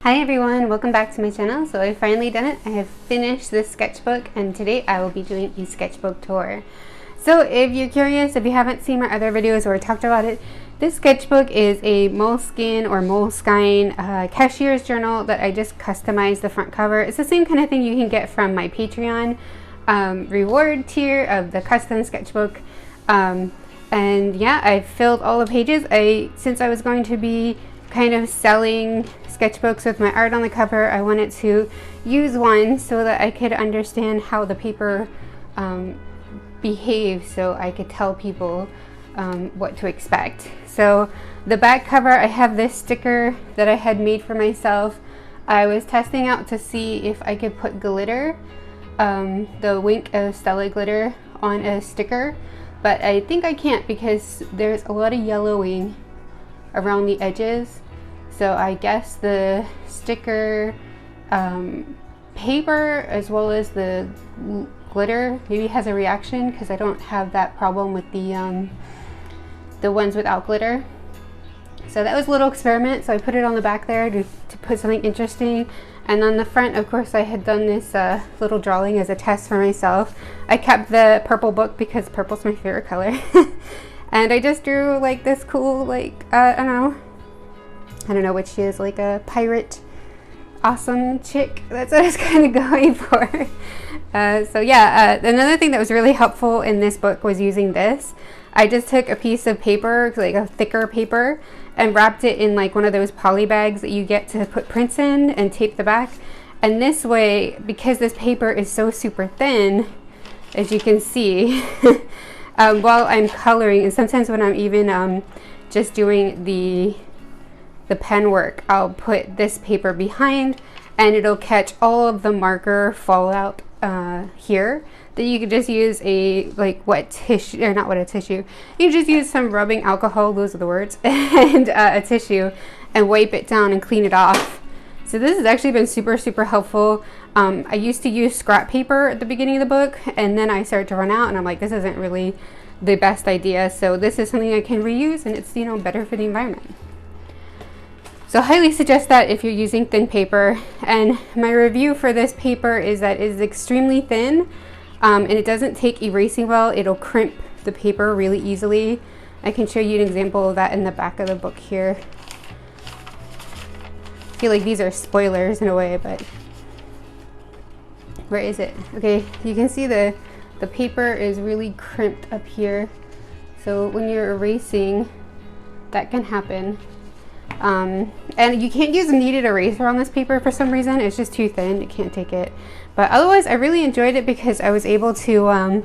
Hi everyone, welcome back to my channel. So I've finally done it. I have finished this sketchbook and today I will be doing a sketchbook tour. So if you're curious, if you haven't seen my other videos or talked about it, this sketchbook is a moleskin or moleskine cashier's journal that I just customized the front cover. It's the same kind of thing you can get from my Patreon reward tier of the custom sketchbook. And yeah, I filled all the pages. Since I was going to be kind of selling sketchbooks with my art on the cover, I wanted to use one so that I could understand how the paper behaves, so I could tell people what to expect. So the back cover, I have this sticker that I had made for myself. I was testing out to see if I could put glitter, the Wink of Stella glitter, on a sticker, but I think I can't because there's a lot of yellowing around the edges. So I guess the sticker paper as well as the glitter maybe has a reaction, because I don't have that problem with the ones without glitter. So that was a little experiment, so I put it on the back there to put something interesting. And on the front, of course, I had done this little drawing as a test for myself. I kept the purple book because purple's my favorite color. And I just drew like this cool, like, I don't know what she is, like a pirate awesome chick. That's what I was kind of going for. So yeah, another thing that was really helpful in this book was using this. I just took a piece of paper, like a thicker paper, and wrapped it in like one of those poly bags that you get to put prints in and tape the back. And this way, because this paper is so super thin, as you can see, while I'm coloring, and sometimes when I'm even just doing the pen work, I'll put this paper behind and it'll catch all of the marker fallout here, that you could just use a wet tissue, or not wet tissue, you can just use some rubbing alcohol, those are the words, and a tissue, and wipe it down and clean it off. So this has actually been super helpful. I used to use scrap paper at the beginning of the book, and then I started to run out and I'm like, this isn't really the best idea. So this is something I can reuse, and it's, you know, better for the environment. So highly suggest that if you're using thin paper. And my review for this paper is that it is extremely thin, and it doesn't take erasing well. It'll crimp the paper really easily. I can show you an example of that in the back of the book here. I feel like these are spoilers in a way, but where is it? Okay, you can see the paper is really crimped up here. So when you're erasing, that can happen. And you can't use a kneaded eraser on this paper for some reason. It's just too thin, it can't take it. But otherwise, I really enjoyed it because I was able to,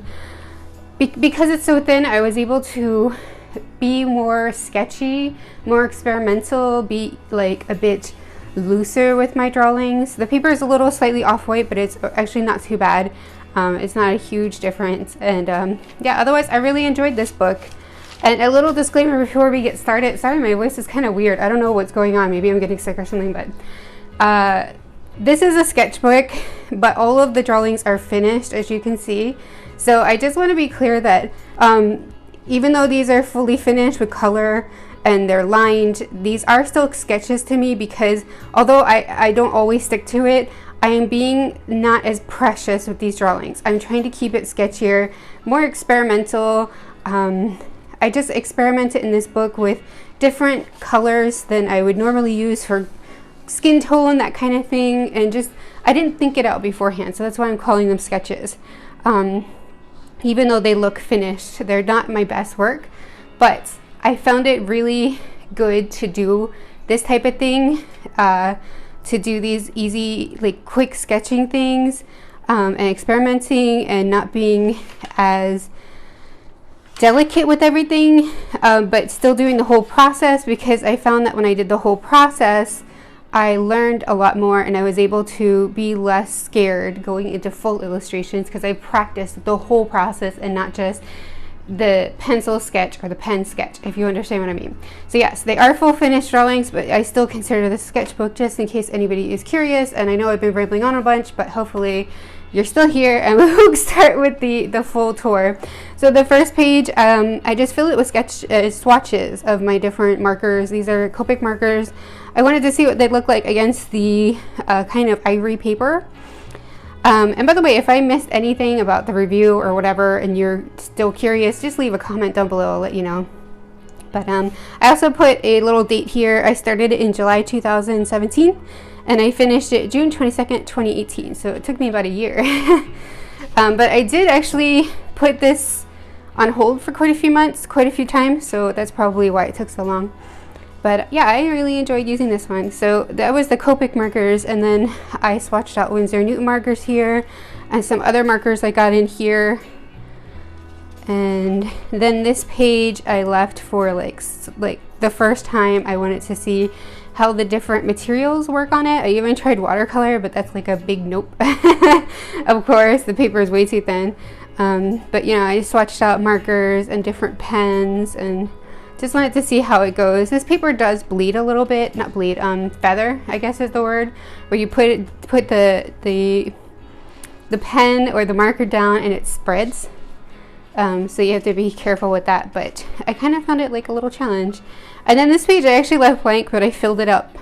because it's so thin, I was able to be more sketchy, more experimental, be like a bit looser with my drawings. The paper is a little slightly off-white, but it's actually not too bad. It's not a huge difference. And yeah, otherwise, I really enjoyed this book. And a little disclaimer before we get started. Sorry, my voice is kind of weird. I don't know what's going on. Maybe I'm getting sick or something, but this is a sketchbook, but all of the drawings are finished, as you can see. So I just want to be clear that even though these are fully finished with color and they're lined, these are still sketches to me, because although I don't always stick to it, I am being not as precious with these drawings. I'm trying to keep it sketchier, more experimental. I just experimented in this book with different colors than I would normally use for skin tone, that kind of thing, and just I didn't think it out beforehand, so that's why I'm calling them sketches. Even though they look finished, they're not my best work, but I found it really good to do this type of thing, to do these easy, like quick sketching things, and experimenting and not being as delicate with everything, but still doing the whole process, because I found that when I did the whole process, I learned a lot more and I was able to be less scared going into full illustrations, because I practiced the whole process and not just the pencil sketch or the pen sketch, if you understand what I mean. So yes, they are full finished drawings, but I still consider this sketchbook, just in case anybody is curious. And I know I've been rambling on a bunch, but hopefully you're still here, and we'll start with the full tour. So the first page, I just fill it with swatches of my different markers. These are Copic markers. I wanted to see what they'd look like against the kind of ivory paper. And by the way, if I missed anything about the review or whatever and you're still curious, just leave a comment down below, I'll let you know. But I also put a little date here. I started it in July 2017 and I finished it June 22nd, 2018. So it took me about a year. But I did actually put this on hold for quite a few months, quite a few times. So that's probably why it took so long. But yeah, I really enjoyed using this one. So that was the Copic markers, and then I swatched out Winsor & Newton markers here and some other markers I got in here. And then this page I left for like the first time I wanted to see how the different materials work on it. I even tried watercolor, but that's like a big nope. Of course, the paper is way too thin. But you know, I swatched out markers and different pens and just wanted to see how it goes. This paper does bleed a little bit, not bleed, feather, I guess is the word, where you put the pen or the marker down and it spreads. So you have to be careful with that, but I kind of found it like a little challenge. And then this page I actually left blank, but I filled it up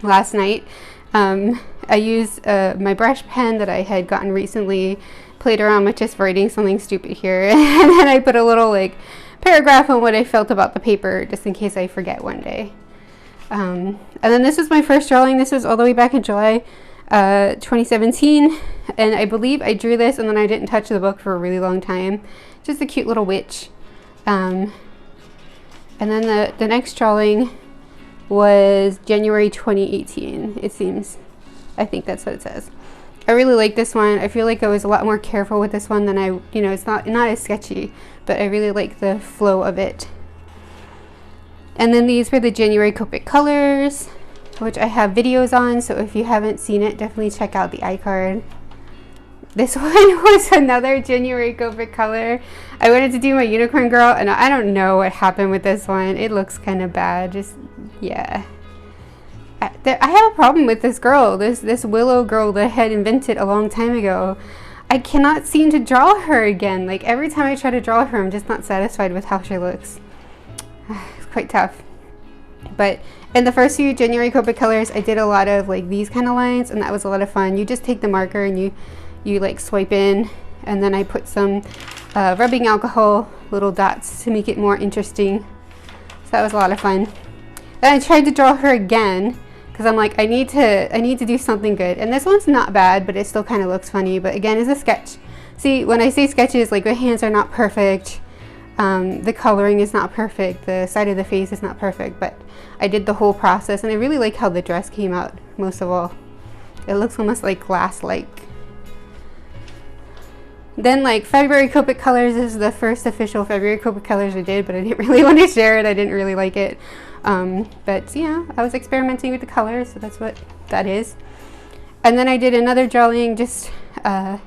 last night. I used my brush pen that I had gotten recently, played around with just writing something stupid here, and then I put a little like paragraph on what I felt about the paper, just in case I forget one day. And then this is my first drawing. This was all the way back in July 2017, and I believe I drew this and then I didn't touch the book for a really long time. Just a cute little witch. And then the next drawing was January 2018, it seems. I think that's what it says. I really like this one. I feel like I was a lot more careful with this one than it's not as sketchy, but I really like the flow of it. And then these were the January Copic colors, which I have videos on, so if you haven't seen it, definitely check out the iCard. This one was another January Copic color. I wanted to do my unicorn girl, and I don't know what happened with this one. It looks kind of bad, just, yeah. I have a problem with this girl, this Willow girl that I had invented a long time ago. I cannot seem to draw her again. Like every time I try to draw her, I'm just not satisfied with how she looks. It's quite tough. But in the first few January Copic colors, I did a lot of like these kind of lines, and that was a lot of fun. You just take the marker and you like swipe in, and then I put some rubbing alcohol little dots to make it more interesting. So that was a lot of fun. Then I tried to draw her again, because I'm like, I need to do something good. And this one's not bad, but it still kind of looks funny. But again, it's a sketch. See, when I say sketches, like the hands are not perfect. The coloring is not perfect. The side of the face is not perfect. But I did the whole process, and I really like how the dress came out, most of all. It looks almost like glass-like. Then like February Copic colors is the first official February Copic colors I did, but I didn't really want to share it. I didn't really like it. But yeah, I was experimenting with the colors, so that's what that is. And then I did another drawing just to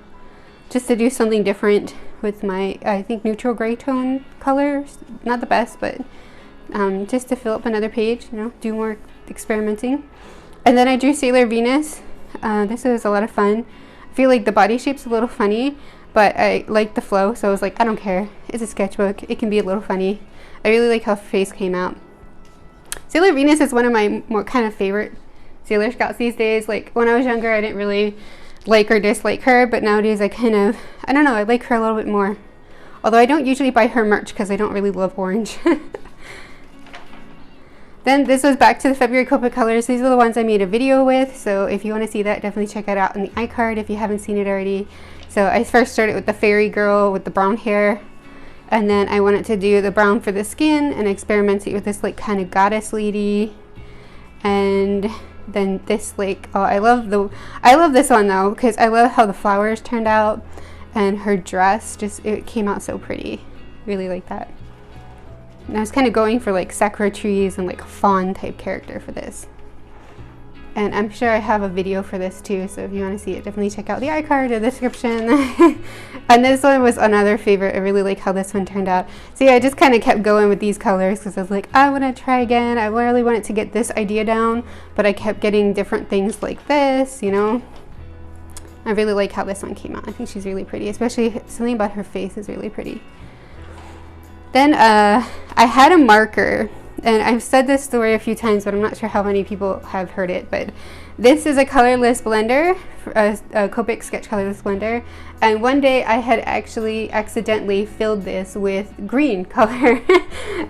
do something different with my, I think, neutral gray tone colors. Not the best, but just to fill up another page, you know, do more experimenting. And then I drew Sailor Venus. This was a lot of fun. I feel like the body shape's a little funny, but I like the flow, so I was like, I don't care. It's a sketchbook. It can be a little funny. I really like how her face came out. Sailor Venus is one of my more kind of favorite Sailor Scouts these days. Like when I was younger, I didn't really like or dislike her, but nowadays I kind of, I don't know, I like her a little bit more. Although I don't usually buy her merch because I don't really love orange. Then this was back to the February Copic colors. These are the ones I made a video with, so if you want to see that, definitely check it out in the iCard if you haven't seen it already. So I first started with the fairy girl with the brown hair. And then I wanted to do the brown for the skin and experimenting with this like kind of goddess lady. And then this like, oh, I love this one though, because I love how the flowers turned out and her dress, just, it came out so pretty. Really like that. And I was kind of going for like sakura trees and like fawn type character for this. And I'm sure I have a video for this too, so if you want to see it, definitely check out the iCard or the description. And this one was another favorite. I really like how this one turned out. So yeah, I just kind of kept going with these colors because I was like, I want to try again. I really wanted to get this idea down, but I kept getting different things like this, you know. I really like how this one came out. I think she's really pretty, especially something about her face is really pretty. Then I had a marker, and I've said this story a few times, but I'm not sure how many people have heard it, but this is a colorless blender, a Copic sketch colorless blender, and one day I had actually accidentally filled this with green color.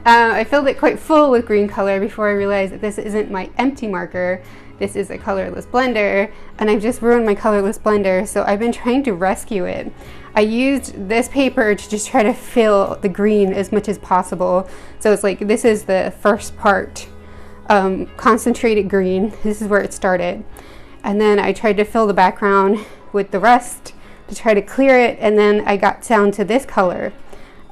I filled it quite full with green color before I realized that this isn't my empty marker. This is a colorless blender, and I've just ruined my colorless blender, so I've been trying to rescue it. I used this paper to just try to fill the green as much as possible. So it's like, this is the first part, concentrated green. This is where it started. And then I tried to fill the background with the rest to try to clear it, and then I got down to this color.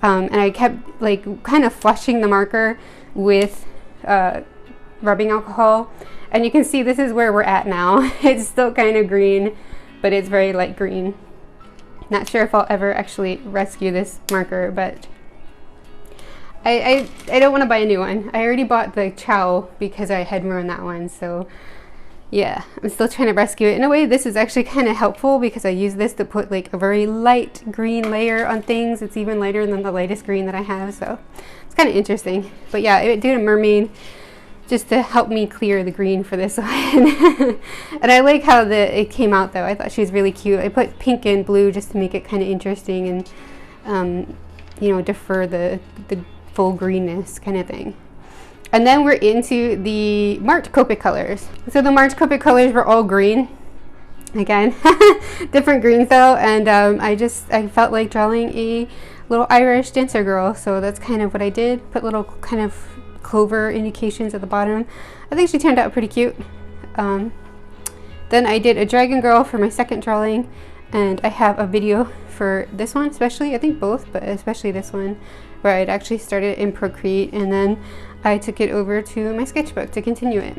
And I kept like kind of flushing the marker with rubbing alcohol. And you can see this is where we're at now. It's still kind of green, but it's very light green. Not sure if I'll ever actually rescue this marker, but I don't want to buy a new one. I already bought the Chow because I had ruined that one, so yeah, I'm still trying to rescue it. In a way, this is actually kind of helpful because I use this to put like a very light green layer on things. It's even lighter than the lightest green that I have, so it's kind of interesting. But yeah, I did a mermaid just to help me clear the green for this one. And I like how it came out though. I thought she was really cute. I put pink and blue just to make it kind of interesting and you know, defer the full greenness kind of thing. And then we're into the marked Copic colors. So the marked Copic colors were all green. Again, different greens though, and I felt like drawing a little Irish dancer girl, so that's kind of what I did. Put little kind of clover indications at the bottom. I think she turned out pretty cute. Then I did a dragon girl for my second drawing, and I have a video for this one especially, I think both, but especially this one, where I'd actually started in Procreate and then I took it over to my sketchbook to continue it.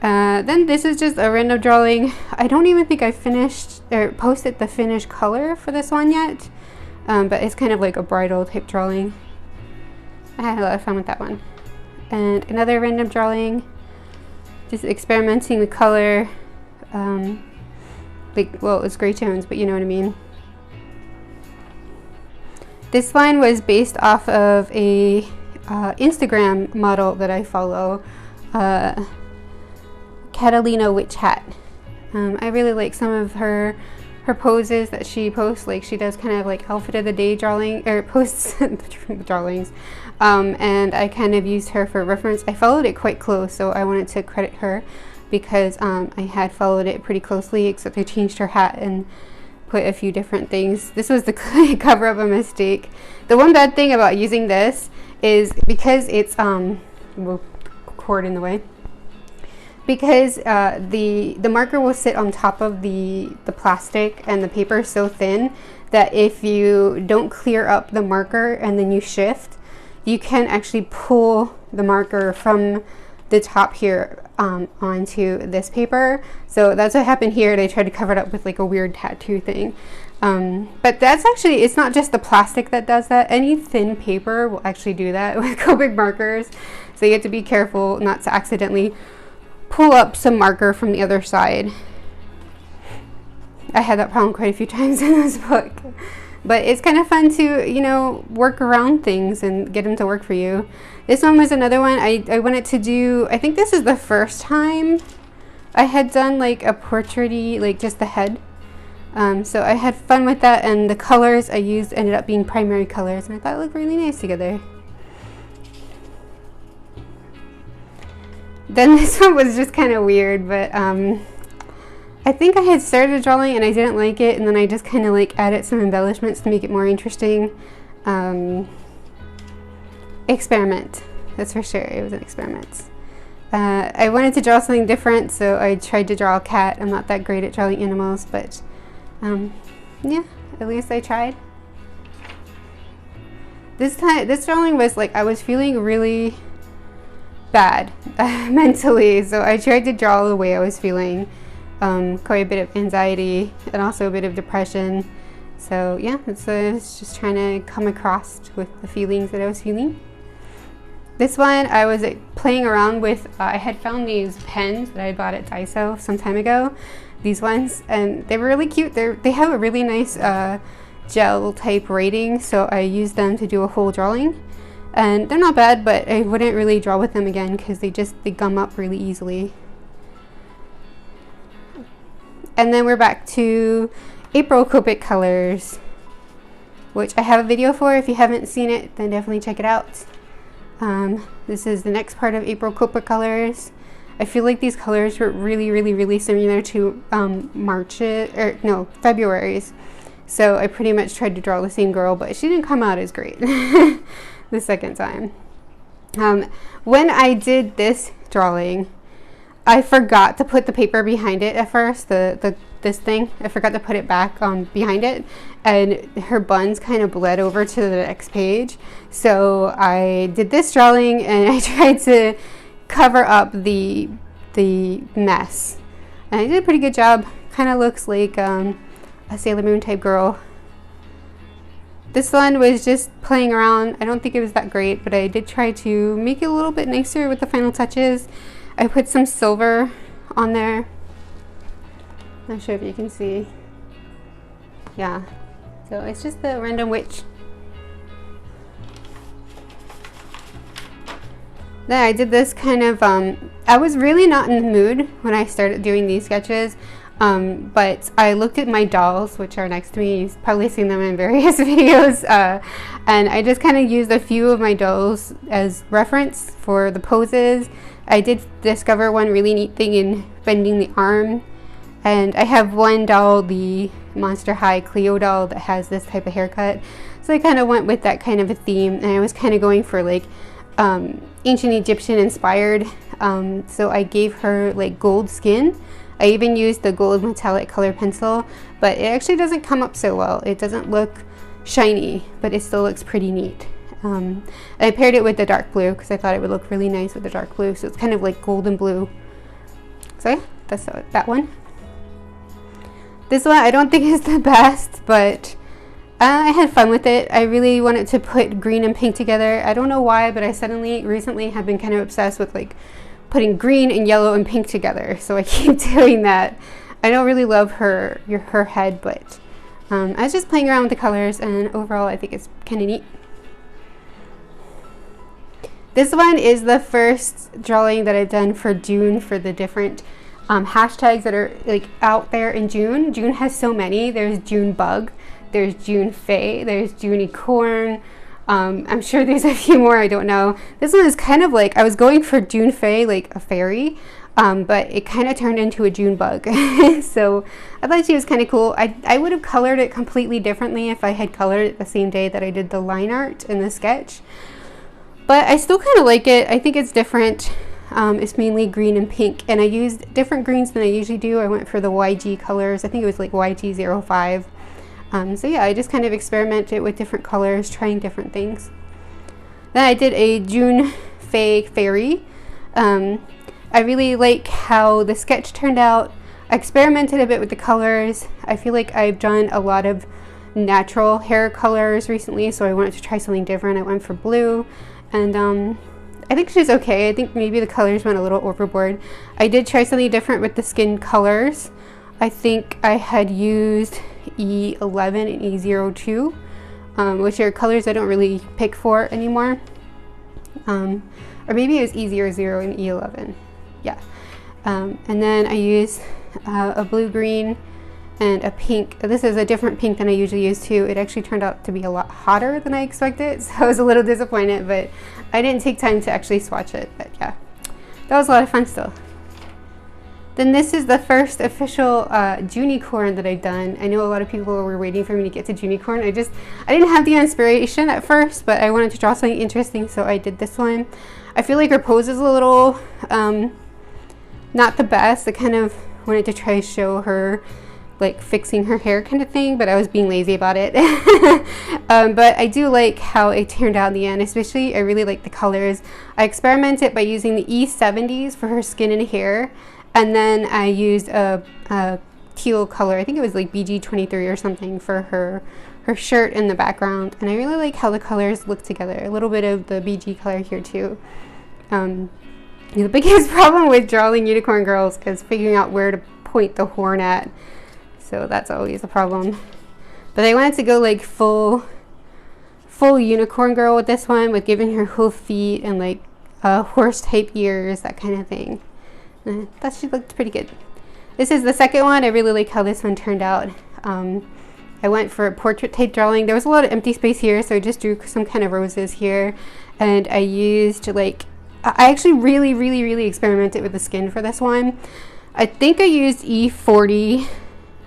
Then this is just a random drawing. I don't even think I finished or posted the finished color for this one yet, but it's kind of like a bridal type drawing. I had a lot of fun with that one. And another random drawing, just experimenting with color. Like, well, it's gray tones, but you know what I mean. This one was based off of a Instagram model that I follow, Catalina Witch Hat. I really like some of her poses that she posts. Like, she does kind of like outfit of the day drawing, or posts drawings. And I kind of used her for reference. I followed it quite close, so I wanted to credit her because I had followed it pretty closely, except I changed her hat and put a few different things. This was the cover of a mistake. The one bad thing about using this is because it's we'll cord in the way, because the marker will sit on top of the plastic, and the paper is so thin that if you don't clear up the marker and then you shift, you can actually pull the marker from the top here onto this paper. So that's what happened here, and I tried to cover it up with like a weird tattoo thing. But that's actually, it's not just the plastic that does that. Any thin paper will actually do that with Copic markers. So you have to be careful not to accidentally pull up some marker from the other side. I had that problem quite a few times in this book. But it's kind of fun to, you know, work around things and get them to work for you. This one was another one I wanted to do. I think this is the first time I had done like a portrait-y, like just the head. So I had fun with that, and the colors I used ended up being primary colors, and I thought it looked really nice together. Then this one was just kind of weird, but I think I had started drawing and I didn't like it, and then I just kind of like added some embellishments to make it more interesting. Experiment, that's for sure. It was an experiment. I wanted to draw something different, so I tried to draw a cat. I'm not that great at drawing animals, but yeah, at least I tried. This drawing was like, I was feeling really bad mentally, so I tried to draw the way I was feeling. Quite a bit of anxiety and also a bit of depression. So yeah, I was just trying to come across with the feelings that I was feeling. This one I was playing around with. I had found these pens that I bought at Daiso some time ago these ones, and they were really cute. They have a really nice gel type rating, so I used them to do a whole drawing, and they're not bad, but I wouldn't really draw with them again because they gum up really easily. And then we're back to April Copic colors, which I have a video for. If you haven't seen it, then definitely check it out. This is the next part of April Copic colors. I feel like these colors were really similar to February's. So I pretty much tried to draw the same girl, but she didn't come out as great the second time. When I did this drawing, I forgot to put the paper behind it at first, this thing. I forgot to put it back behind it, and her buns kind of bled over to the next page. So I did this drawing and I tried to cover up the mess, and I did a pretty good job. Kind of looks like a Sailor Moon type girl. This one was just playing around. I don't think it was that great, but I did try to make it a little bit nicer with the final touches. I put some silver on there. Not sure if you can see. Yeah, so it's just the random witch. Then I did this kind of, I was really not in the mood when I started doing these sketches, but I looked at my dolls, which are next to me. You've probably seen them in various videos, and I just kind of used a few of my dolls as reference for the poses. I did discover one really neat thing in bending the arm, and I have one doll, the Monster High Cleo doll, that has this type of haircut. So I kind of went with that kind of a theme, and I was kind of going for like ancient Egyptian inspired, so I gave her like gold skin. I even used the gold metallic color pencil, but it actually doesn't come up so well. It doesn't look shiny, but it still looks pretty neat. And I paired it with the dark blue because I thought it would look really nice with the dark blue, so it's kind of like golden blue. So yeah, that's that one. This one I don't think is the best, but I had fun with it. I really wanted to put green and pink together. I don't know why, but I recently have been kind of obsessed with like putting green and yellow and pink together. So I keep doing that. I don't really love her head, but I was just playing around with the colors, and overall I think it's kind of neat. This one is the first drawing that I've done for June for the different hashtags that are like out there in June. June has so many. There's June bug. There's June Fae, there's Junicorn. I'm sure there's a few more, I don't know. This one is kind of like, I was going for June Fae, like a fairy, but it kind of turned into a June bug. So I thought she was kind of cool. I would have colored it completely differently if I had colored it the same day that I did the line art in the sketch. But I still kind of like it. I think it's different. It's mainly green and pink, and I used different greens than I usually do. I went for the YG colors. I think it was like YG05. So yeah, I just kind of experimented with different colors, trying different things. Then I did a June Fae fairy. I really like how the sketch turned out. I experimented a bit with the colors. I feel like I've done a lot of natural hair colors recently, so I wanted to try something different. I went for blue, and I think she's okay. I think maybe the colors went a little overboard. I did try something different with the skin colors. I think I had used E11 and E02, which are colors I don't really pick for anymore. Or maybe it was E00 and E11. Yeah. And then I used a blue-green and a pink. This is a different pink than I usually use too. It actually turned out to be a lot hotter than I expected, so I was a little disappointed, but I didn't take time to actually swatch it. But yeah, that was a lot of fun still. Then this is the first official Junicorn that I've done. I know a lot of people were waiting for me to get to Junicorn. I didn't have the inspiration at first, but I wanted to draw something interesting, so I did this one. I feel like her pose is a little not the best. I kind of wanted to try to show her like fixing her hair kind of thing, but I was being lazy about it. But I do like how it turned out in the end. Especially I really like the colors. I experimented by using the E70s for her skin and hair, and then I used a teal color. I think it was like BG23 or something for her shirt in the background, and I really like how the colors look together. A little bit of the BG color here too. The biggest problem with drawing unicorn girls is figuring out where to point the horn at. So that's always a problem. But I wanted to go like full unicorn girl with this one, with giving her hoof feet and like horse type ears, that kind of thing. I thought she looked pretty good. This is the second one. I really like how this one turned out. I went for a portrait type drawing. There was a lot of empty space here, so I just drew some kind of roses here. And I used like, I actually really experimented with the skin for this one. I think I used E40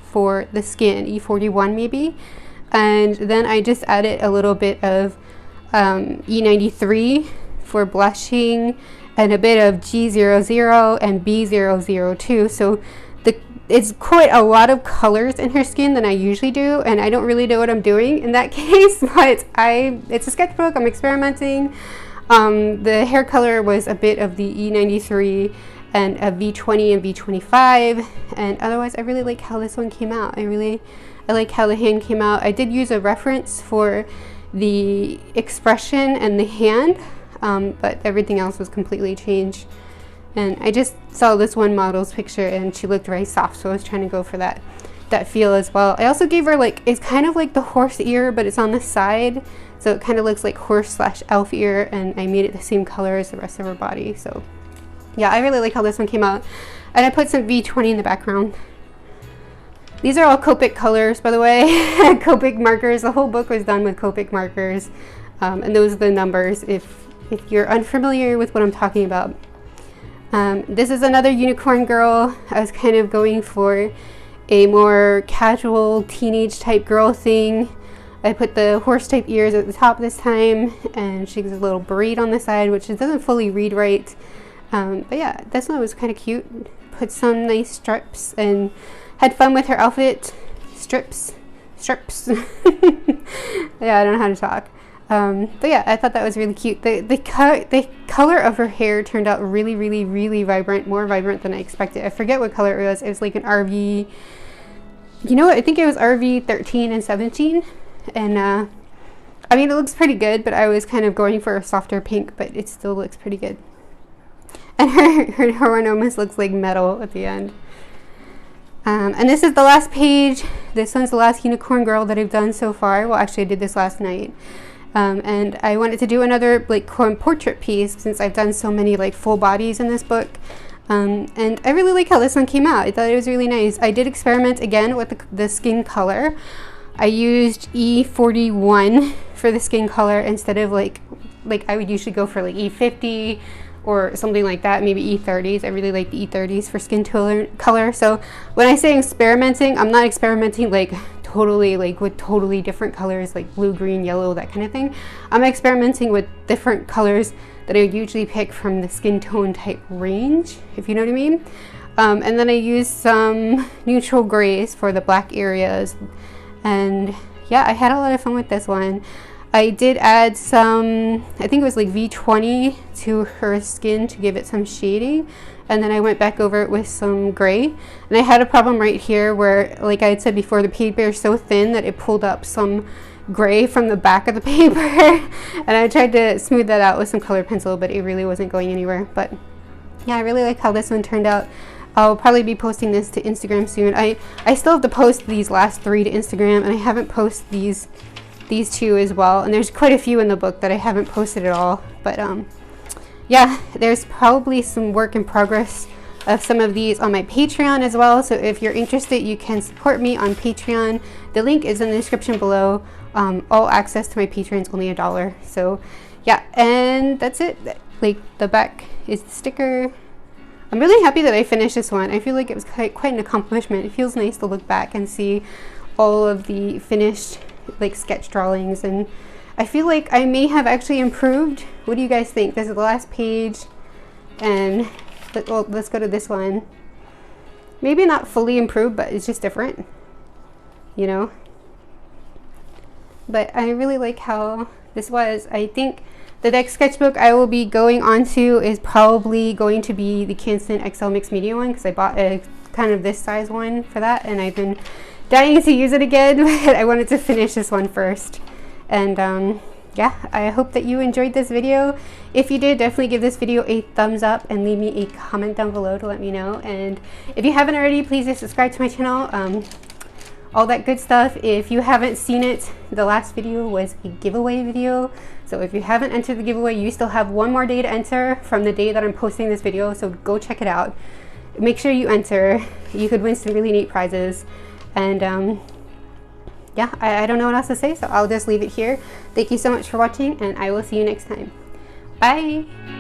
for the skin, E41 maybe. And then I just added a little bit of E93 for blushing, and a bit of G00 and B002. So it's quite a lot of colors in her skin than I usually do, and I don't really know what I'm doing in that case, but it's a sketchbook, I'm experimenting. The hair color was a bit of the E93 and a V20 and V25, and otherwise I really like how this one came out. I like how the hand came out. I did use a reference for the expression and the hand, but everything else was completely changed. And I just saw this one model's picture and she looked very soft, so I was trying to go for that feel as well. I also gave her like, it's kind of like the horse ear, but it's on the side, so it kind of looks like horse / elf ear, and I made it the same color as the rest of her body. So yeah, I really like how this one came out. And I put some V20 in the background. These are all Copic colors, by the way. Copic markers. The whole book was done with Copic markers, and those are the numbers if you're unfamiliar with what I'm talking about. This is another unicorn girl. I was kind of going for a more casual teenage type girl thing. I put the horse type ears at the top this time, and she has a little braid on the side, which it doesn't fully read right. But yeah, this one was kind of cute. Put some nice strips and had fun with her outfit. Strips. Yeah, I don't know how to talk. But yeah, I thought that was really cute. The color of her hair turned out really vibrant, more vibrant than I expected. I forget what color it was. It was like an RV, you know what, I think it was RV 13 and 17. And I mean, it looks pretty good, but I was kind of going for a softer pink, but it still looks pretty good. And her horn almost looks like metal at the end. And this is the last page. This one's the last unicorn girl that I've done so far. Well, actually I did this last night. And I wanted to do another like portrait piece since I've done so many like full bodies in this book. And I really like how this one came out. I thought it was really nice. I did experiment again with the skin color. I used E41 for the skin color instead of like I would usually go for like E50 or something like that, maybe E30s. I really like the E30s for skin color. So when I say experimenting, I'm not experimenting like totally like with totally different colors like blue, green, yellow, that kind of thing. I'm experimenting with different colors that I would usually pick from the skin tone type range, if you know what I mean. And then I used some neutral grays for the black areas. And yeah, I had a lot of fun with this one. I did add some, I think it was like V20 to her skin to give it some shading. And then I went back over it with some gray. And I had a problem right here where, like I had said before, the paper is so thin that it pulled up some gray from the back of the paper. And I tried to smooth that out with some colored pencil, but it really wasn't going anywhere. But yeah, I really like how this one turned out. I'll probably be posting this to Instagram soon. I still have to post these last 3 to Instagram, and I haven't posted these 2 as well. And there's quite a few in the book that I haven't posted at all. But yeah, there's probably some work in progress of some of these on my Patreon as well. So if you're interested, you can support me on Patreon. The link is in the description below. All access to my Patreon is only $1. So yeah, and that's it. Like the back is the sticker. I'm really happy that I finished this one. I feel like it was quite an accomplishment. It feels nice to look back and see all of the finished like sketch drawings, and I feel like I may have actually improved. What do you guys think? This is the last page, and let's go to this one. Maybe not fully improved, but it's just different, you know. But I really like how this was. I think the next sketchbook I will be going on to is probably going to be the Canson XL Mixed Media one, because I bought a kind of this size one for that, and I've been dying to use it again, but I wanted to finish this one first. And yeah, I hope that you enjoyed this video. If you did, definitely give this video a thumbs up and leave me a comment down below to let me know. And if you haven't already, please just subscribe to my channel. All that good stuff. If you haven't seen it, the last video was a giveaway video. So if you haven't entered the giveaway, you still have one more day to enter from the day that I'm posting this video. So go check it out. Make sure you enter. You could win some really neat prizes. And yeah, I don't know what else to say, so I'll just leave it here. Thank you so much for watching, and I will see you next time. Bye!